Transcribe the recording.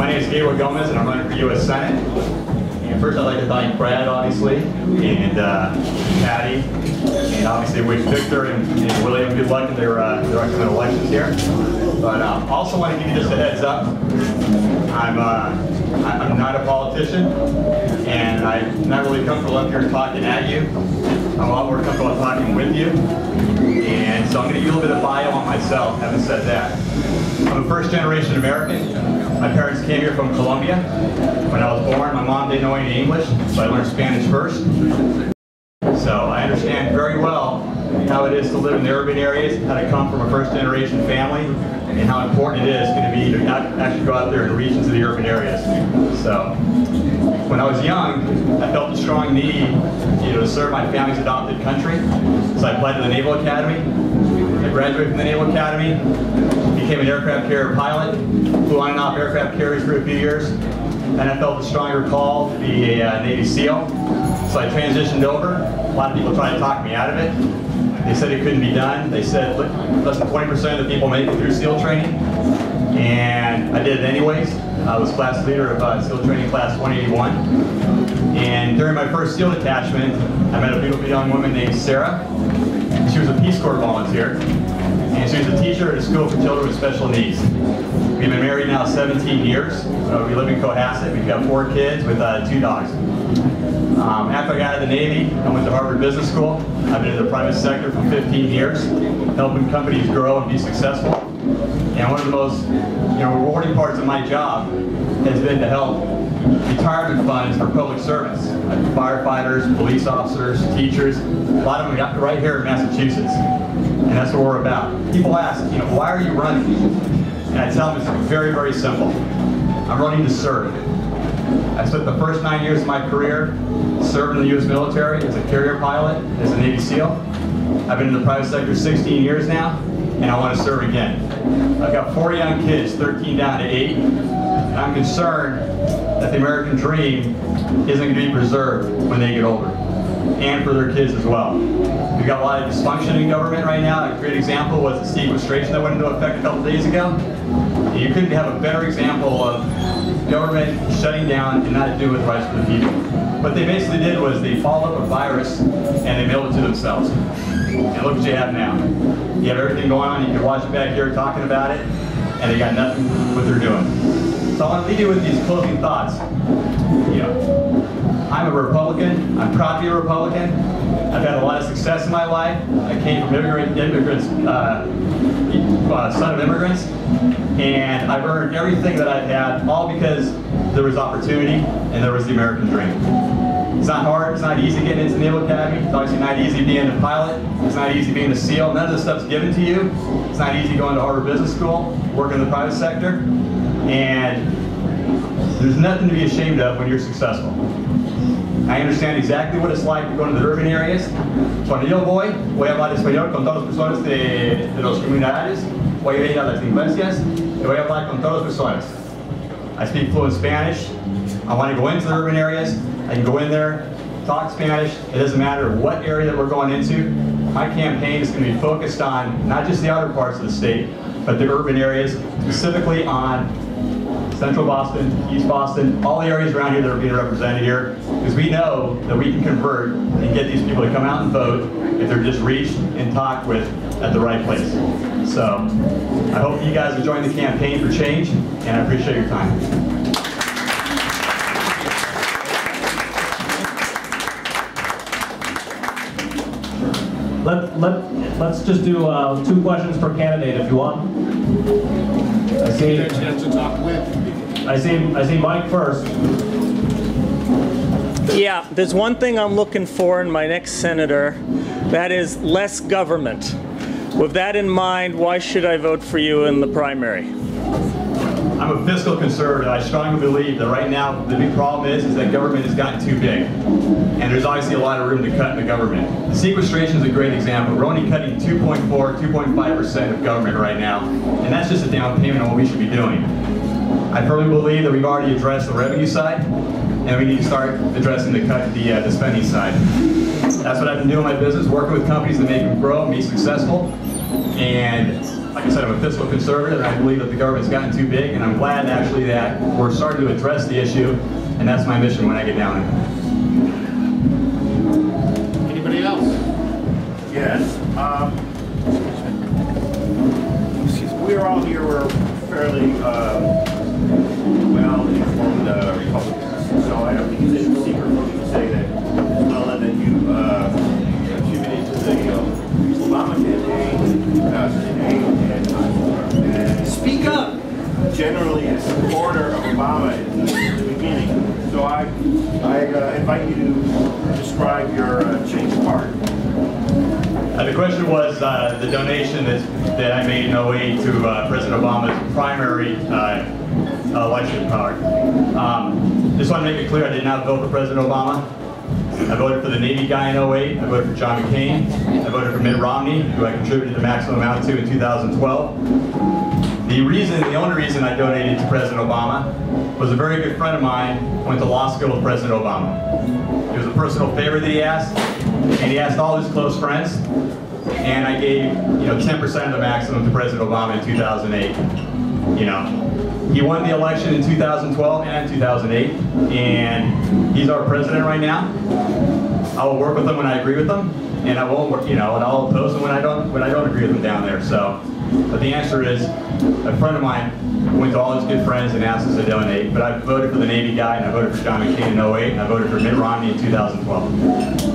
My name is Gabriel Gomez, and I'm running for U.S. Senate. And first, I'd like to thank Brad, obviously, and Patty, and obviously wish Victor and William good luck in their upcoming elections here. But also want to give you just a heads up. I'm not a politician, and I'm not really comfortable up here talking at you. I'm a lot more comfortable talking with you. And so I'm going to give you a little bit of bio on myself, having said that. I'm a first-generation American. My parents came here from Colombia. When I was born, my mom didn't know any English, so I learned Spanish first. So I understand very well how it is to live in the urban areas, how to come from a first-generation family, and how important it is going to be to actually go out there and reach into the urban areas. So when I was young, I felt a strong need to serve my family's adopted country. So I applied to the Naval Academy. I graduated from the Naval Academy, became an aircraft carrier pilot, flew on and off aircraft carriers for a few years. Then I felt a stronger call to be a Navy SEAL. So I transitioned over. A lot of people tried to talk me out of it. They said it couldn't be done. They said less than 20% of the people make it through SEAL training. And I did it anyways. I was class leader of SEAL training class 181. And during my first SEAL detachment, I met a beautiful young woman named Sarah. She was a Peace Corps volunteer. And she was a teacher at a school for children with special needs. We've been married now 17 years. We live in Cohasset. We've got 4 kids with 2 dogs. After I got out of the Navy, I went to Harvard Business School. I've been in the private sector for 15 years, helping companies grow and be successful. And one of the most rewarding parts of my job has been to help retirement funds for public servants, like firefighters, police officers, teachers. A lot of them got right here in Massachusetts. And that's what we're about. People ask, why are you running? And I tell them it's very, very simple. I'm running to serve. I spent the first 9 years of my career serving in the U.S. military as a carrier pilot, as a Navy SEAL. I've been in the private sector 16 years now, and I want to serve again. I've got 4 young kids, 13 down to 8, and I'm concerned that the American dream isn't going to be preserved when they get older, and for their kids as well. We've got a lot of dysfunction in government right now. A great example was the sequestration that went into effect a couple days ago. You couldn't have a better example of government shutting down and not doing what's right for the people. What they basically did was they followed up a virus and they mailed it to themselves. And look what you have now. You have everything going on. You can watch it back here talking about it, and they got nothing what they're doing. So I want to leave you with these closing thoughts. I'm a Republican. I'm proud to be a Republican. I've had a lot of success in my life. I came from immigrants, son of immigrants, and I've earned everything that I've had, all because there was opportunity and there was the American dream. It's not hard. It's not easy getting into the Naval Academy. It's obviously not easy being a pilot. It's not easy being a SEAL. None of this stuff's given to you. It's not easy going to Harvard Business School, working in the private sector, and there's nothing to be ashamed of when you're successful. I understand exactly what it's like to go to the urban areas. Cuando yo voy a hablar español con todas las personas de las comunidades, voy a ir a las iglesias, y voy a hablar con todas las personas. I speak fluent Spanish. I want to go into the urban areas. I can go in there, talk Spanish. It doesn't matter what area that we're going into. My campaign is going to be focused on not just the outer parts of the state, but the urban areas, specifically on Central Boston, East Boston, all the areas around here that are being represented here, because we know that we can convert and get these people to come out and vote if they're just reached and talked with at the right place. So I hope you guys are joining the campaign for change, and I appreciate your time. Let's just do 2 questions per candidate if you want. I see Mike first. Yeah, there's one thing I'm looking for in my next senator, that is less government. With that in mind, why should I vote for you in the primary? I'm a fiscal conservative. I strongly believe that right now the big problem is that government has gotten too big. And there's obviously a lot of room to cut in the government. The sequestration is a great example. We're only cutting 2.5% of government right now. And that's just a down payment on what we should be doing. I firmly believe that we've already addressed the revenue side, and we need to start addressing the spending side. That's what I've been doing in my business, working with companies that make them grow and be successful. And like I said, I'm a fiscal conservative, and I believe that the government's gotten too big, and I'm glad actually that we're starting to address the issue, and that's my mission when I get down there. Anybody else? Yes. We're all here, we're fairly well-informed Republicans, so I don't think it's any secret for you to say that that you contributed to the Obama campaign in 2008 and Speak up! generally a supporter of Obama at the beginning. So I invite you to describe your change of heart. The question was the donation that I made in 08 to President Obama's primary election card. Just want to make it clear, I did not vote for President Obama. I voted for the Navy guy in 08. I voted for John McCain. I voted for Mitt Romney, who I contributed the maximum amount to in 2012. The only reason I donated to President Obama was a very good friend of mine went to law school with President Obama. It was a personal favor that he asked, and he asked all his close friends, and I gave 10% of the maximum to President Obama in 2008. He won the election in 2012 and 2008, and he's our president right now. I will work with him when I agree with him, and I won't work, and I'll oppose him when I don't agree with him down there. So, but the answer is, a friend of mine went to all his good friends and asked us to donate. But I voted for the Navy guy, and I voted for John McCain in 08, and I voted for Mitt Romney in 2012.